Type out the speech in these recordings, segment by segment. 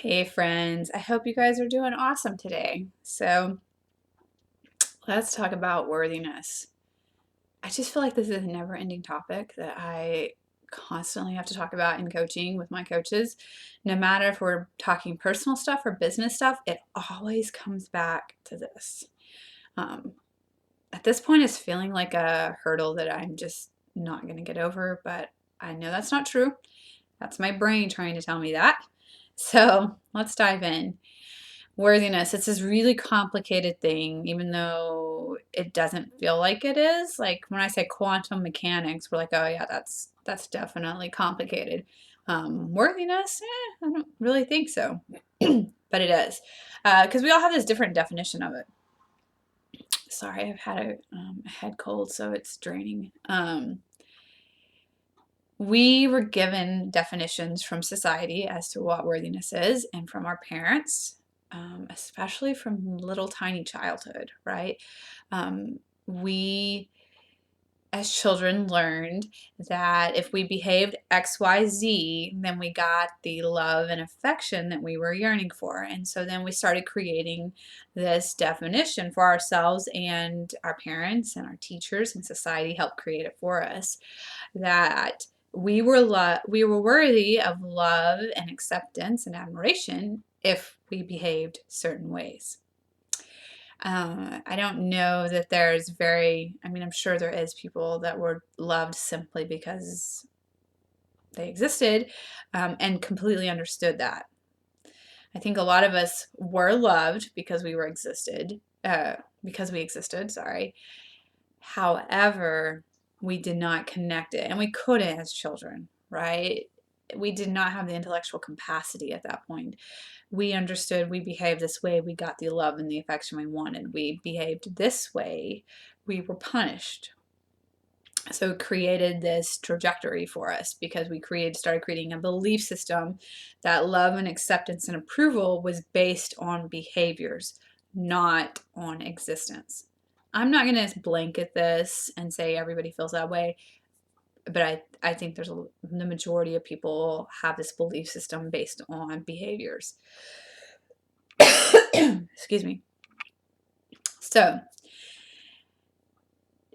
Hey friends, I hope you guys are doing awesome today. So let's talk about worthiness. I just feel like this is a never-ending topic that I constantly have to talk about in coaching with my coaches. No matter if we're talking personal stuff or business stuff, it always comes back to this. Um, at this point, it's feeling like a hurdle that I'm just not going to get over, but I know that's not true. That's my brain trying to tell me that. So let's dive in. Worthiness, it's this really complicated thing, even though it doesn't feel like it is. Like when I say quantum mechanics, we're like, oh yeah, that's definitely complicated. Worthiness, I don't really think so, but it is, because we all have this different definition of it. Sorry, I've had a head cold, so it's draining. We were given definitions from society as to what worthiness is and from our parents, especially from little tiny childhood, right? We, as children, learned that if we behaved XYZ, then we got the love and affection that we were yearning for. And so then we started creating this definition for ourselves, and our parents and our teachers and society helped create it for us, that we were worthy of love and acceptance and admiration if we behaved certain ways. I don't know that there's I'm sure there is people that were loved simply because they existed, and completely understood that. I think a lot of us were loved because because we existed, sorry. However, we did not connect it, and we couldn't as children, right? We did not have the intellectual capacity at that point. We understood we behaved this way, we got the love and the affection we wanted. We behaved this way, we were punished. So it created this trajectory for us because started creating a belief system that love and acceptance and approval was based on behaviors, not on existence. I'm not going to blanket this and say everybody feels that way, but I think the majority of people have this belief system based on behaviors. Excuse me. So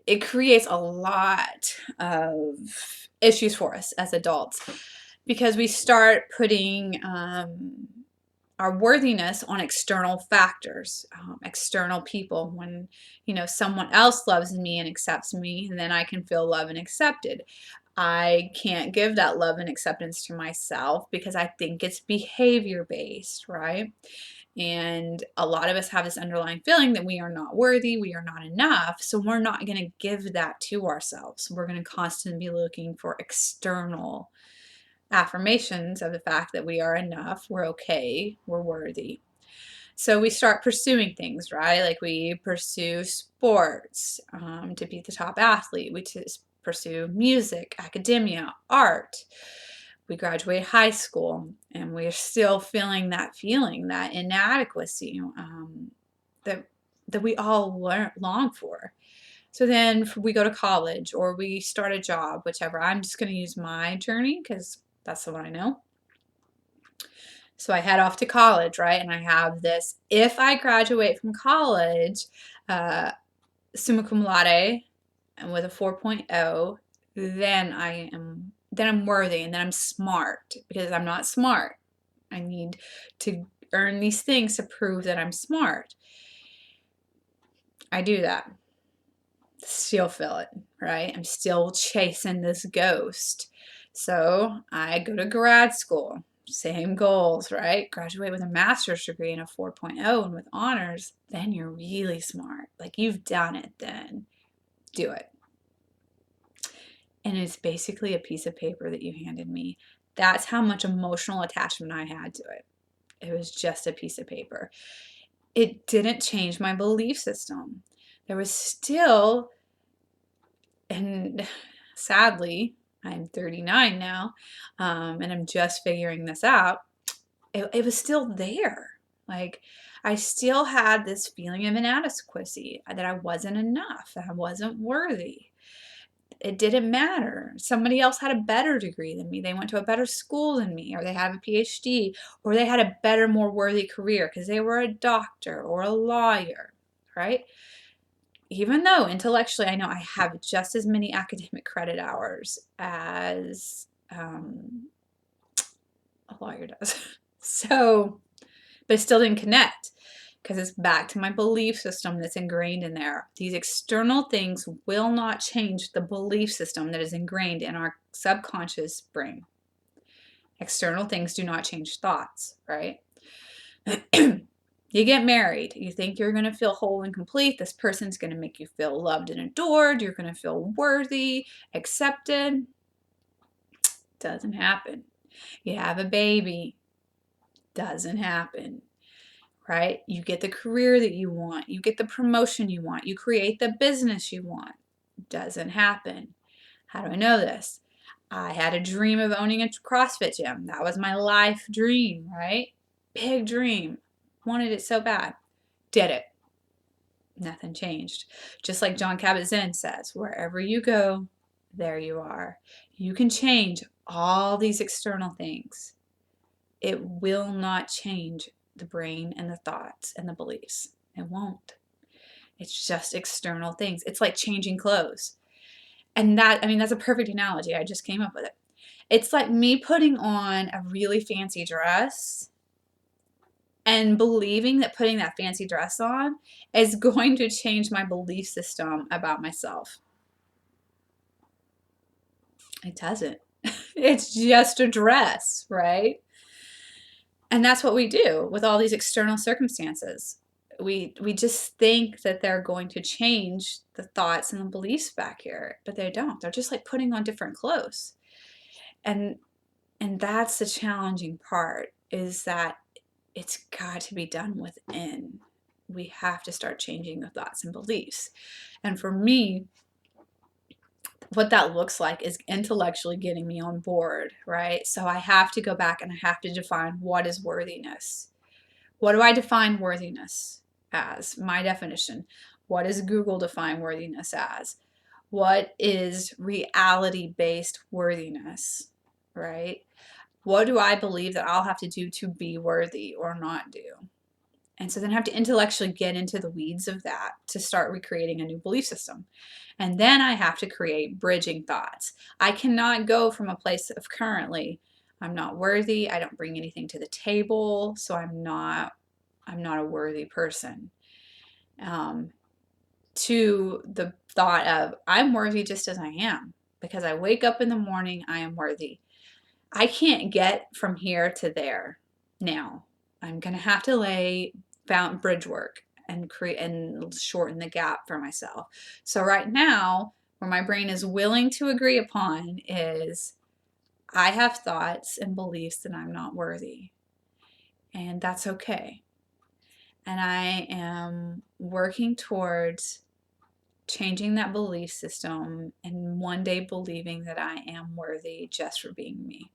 it creates a lot of issues for us as adults because we start putting our worthiness on external factors, external people. When someone else loves me and accepts me, then I can feel loved and accepted. I can't give that love and acceptance to myself because I think it's behavior based, right? And a lot of us have this underlying feeling that we are not worthy, we are not enough, so we're not going to give that to ourselves. We're going to constantly be looking for external affirmations of the fact that we are enough, we're okay, we're worthy. So we start pursuing things, right? Like we pursue sports to be the top athlete. We just pursue music, academia, art. We graduate high school and we're still feeling that inadequacy that we all long for. So then we go to college or we start a job, whichever. I'm just going to use my journey because that's the one I know. So I head off to college, right? And I have this, if I graduate from college, summa cum laude and with a 4.0, then I'm worthy and then I'm smart, because I'm not smart. I need to earn these things to prove that I'm smart. I do that. Still feel it, right? I'm still chasing this ghost. So I go to grad school. Same goals, right? Graduate with a master's degree and a 4.0 and with honors. Then you're really smart. Like, you've done it then. Do it. And it's basically a piece of paper that you handed me. That's how much emotional attachment I had to it. It was just a piece of paper. It didn't change my belief system. There was still, and sadly, I'm 39 now, and I'm just figuring this out. It was still there. Like, I still had this feeling of inadequacy, that I wasn't enough, that I wasn't worthy. it didn't matter. Somebody else had a better degree than me. They went to a better school than me, or they have a PhD, or they had a better, more worthy career because they were a doctor or a lawyer, right? Even though intellectually I know I have just as many academic credit hours as a lawyer does. So, but it still didn't connect because it's back to my belief system that's ingrained in there. These external things will not change the belief system that is ingrained in our subconscious brain. External things do not change thoughts, right? You get married. You think you're going to feel whole and complete. This person's going to make you feel loved and adored. You're going to feel worthy, accepted. Doesn't happen. You have a baby. Doesn't happen, right? You get the career that you want. You get the promotion you want. You create the business you want. Doesn't happen. How do I know this? I had a dream of owning a CrossFit gym. That was my life dream, right? Big dream. Wanted it so bad. Did it. Nothing changed. Just like John Kabat-Zinn says, wherever you go, there you are. You can change all these external things. It will not change the brain and the thoughts and the beliefs. It won't. It's just external things. It's like changing clothes. And that's a perfect analogy. I just came up with it. It's like me putting on a really fancy dress and believing that putting that fancy dress on is going to change my belief system about myself. It doesn't. It's just a dress, right? And that's what we do with all these external circumstances. We just think that they're going to change the thoughts and the beliefs back here, but they don't. They're just like putting on different clothes. And that's the challenging part, is that it's got to be done within. We have to start changing the thoughts and beliefs. And for me, what that looks like is intellectually getting me on board, right? So I have to go back and I have to define what is worthiness. What do I define worthiness as? My definition. What does Google define worthiness as? What is reality-based worthiness, right? What do I believe that I'll have to do to be worthy or not do? And so then I have to intellectually get into the weeds of that to start recreating a new belief system. And then I have to create bridging thoughts. I cannot go from a place of currently, I'm not worthy, I don't bring anything to the table, so I'm not a worthy person, to the thought of I'm worthy just as I am. Because I wake up in the morning, I am worthy. I can't get from here to there now. I'm going to have to lay bridge work and create and shorten the gap for myself. So right now, where my brain is willing to agree upon is I have thoughts and beliefs that I'm not worthy. And that's okay. And I am working towards changing that belief system and one day believing that I am worthy just for being me.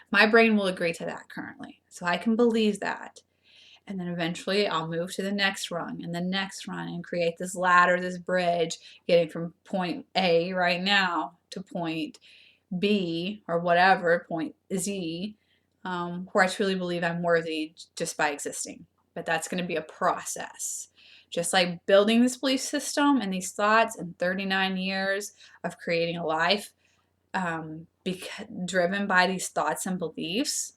My brain will agree to that currently. So I can believe that. And then eventually I'll move to the next rung and the next rung and create this ladder, this bridge, getting from point A right now to point B or whatever, point Z, where I truly believe I'm worthy just by existing. But that's going to be a process. Just like building this belief system and these thoughts in 39 years of creating a life driven by these thoughts and beliefs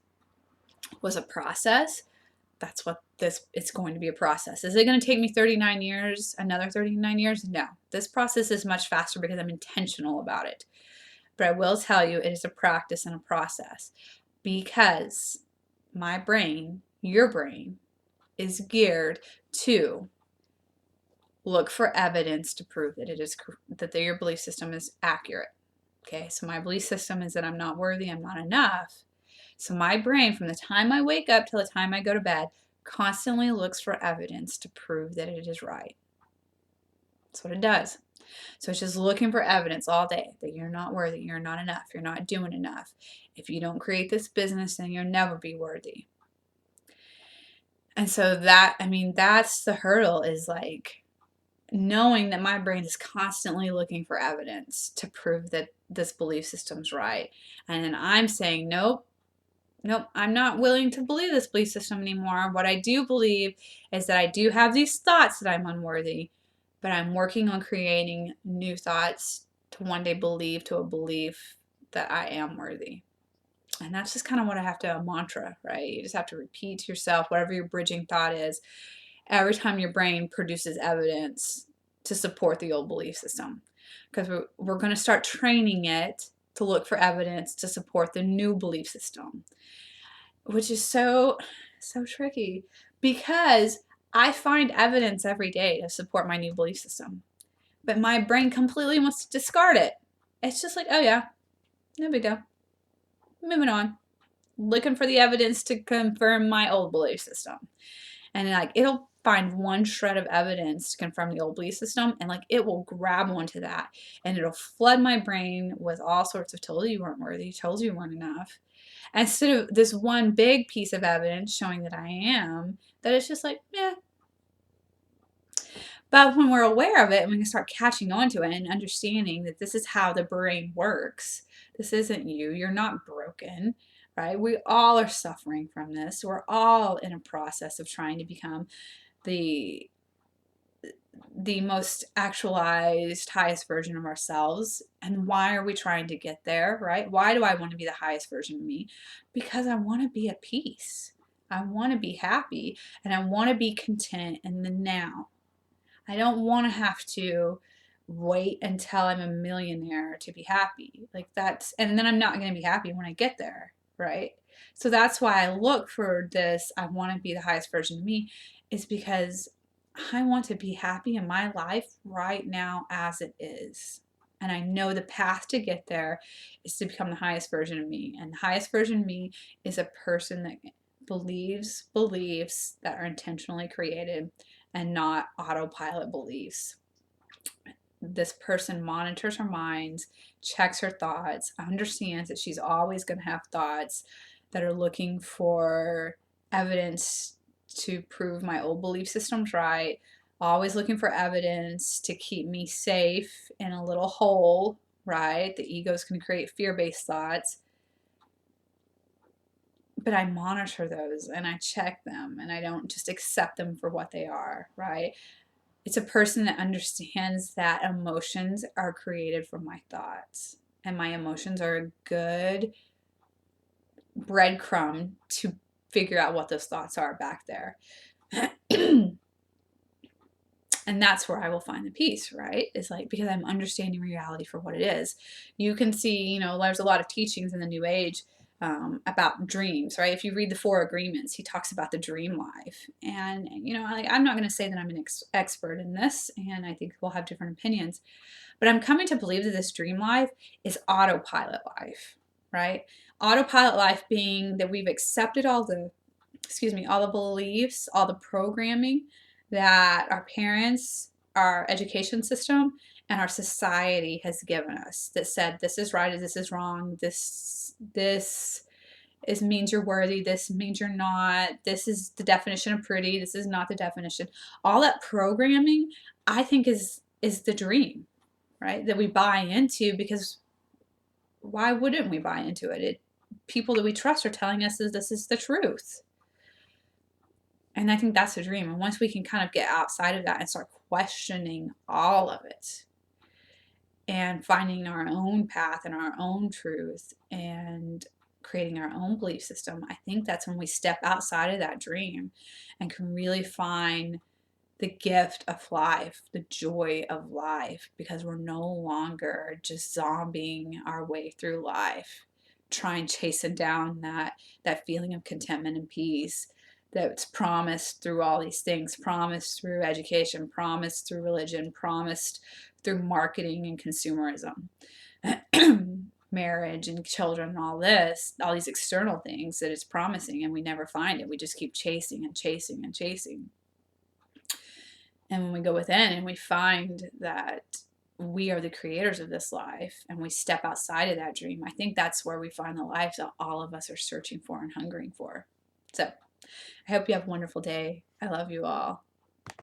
was a process. That's what it's going to be, a process. Is it going to take me 39 years, another 39 years? No. This process is much faster because I'm intentional about it. But I will tell you, it is a practice and a process, because my brain, your brain, is geared to look for evidence to prove that your belief system is accurate. Okay, so my belief system is that I'm not worthy, I'm not enough. So my brain, from the time I wake up till the time I go to bed, constantly looks for evidence to prove that it is right. That's what it does. So it's just looking for evidence all day that you're not worthy, you're not enough, you're not doing enough. If you don't create this business, then you'll never be worthy. And so that's the hurdle, is like, knowing that my brain is constantly looking for evidence to prove that this belief system's right. And then I'm saying, nope, nope, I'm not willing to believe this belief system anymore. What I do believe is that I do have these thoughts that I'm unworthy, but I'm working on creating new thoughts to one day believe to a belief that I am worthy. And that's just kind of what I have to, a mantra, right? You just have to repeat to yourself whatever your bridging thought is every time your brain produces evidence to support the old belief system. Because we're going to start training it to look for evidence to support the new belief system, which is so tricky because I find evidence every day to support my new belief system, but my brain completely wants to discard it. It's just like, oh yeah, no big deal. Moving on. Looking for the evidence to confirm my old belief system. And like it'll find one shred of evidence to confirm the old belief system, and like it will grab onto that and it'll flood my brain with all sorts of told you weren't worthy, told you weren't enough. Instead of this one big piece of evidence showing that I am, that it's just like, yeah. But when we're aware of it and we can start catching on to it and understanding that this is how the brain works, this isn't you, you're not broken, right? We all are suffering from this. We're all in a process of trying to become the most actualized, highest version of ourselves. And why are we trying to get there, right? Why do I want to be the highest version of me? Because I want to be at peace. I want to be happy and I want to be content in the now. I don't want to have to wait until I'm a millionaire to be happy. Like that's, and then I'm not going to be happy when I get there, right? So that's why I look for this. I want to be the highest version of me, is because I want to be happy in my life right now as it is. And I know the path to get there is to become the highest version of me. And the highest version of me is a person that believes beliefs that are intentionally created and not autopilot beliefs. This person monitors her mind, checks her thoughts, understands that she's always going to have thoughts that are looking for evidence to prove my old belief system's right, always looking for evidence to keep me safe in a little hole, right? The ego's going to create fear-based thoughts. But I monitor those and I check them and I don't just accept them for what they are, right? It's a person that understands that emotions are created from my thoughts, and my emotions are a good breadcrumb to figure out what those thoughts are back there. And that's where I will find the peace, right? It's like, because I'm understanding reality for what it is. You can see, you know, there's a lot of teachings in the New Age about dreams, right? If you read the Four Agreements, he talks about the dream life. And, you know, I'm not going to say that I'm an expert in this, and I think we'll have different opinions, but I'm coming to believe that this dream life is autopilot life, right? Autopilot life being that we've accepted all the, all the beliefs, all the programming that our parents, our education system, and our society has given us that said this is right, this is wrong, this is means you're worthy, this means you're not, this is the definition of pretty, this is not the definition. All that programming, I think, is the dream, right? That we buy into, because why wouldn't we buy into it? People that we trust are telling us that this is the truth. And I think that's a dream. And once we can kind of get outside of that and start questioning all of it and finding our own path and our own truth and creating our own belief system, I think that's when we step outside of that dream and can really find the gift of life, the joy of life, because we're no longer just zombieing our way through life, trying chasing down that feeling of contentment and peace that's promised through all these things, promised through education, promised through religion, promised through marketing and consumerism, marriage and children and all this, all these external things that it's promising, and we never find it. We just keep chasing and chasing and chasing. And when we go within and we find that we are the creators of this life and we step outside of that dream, I think that's where we find the life that all of us are searching for and hungering for. So I hope you have a wonderful day. I love you all.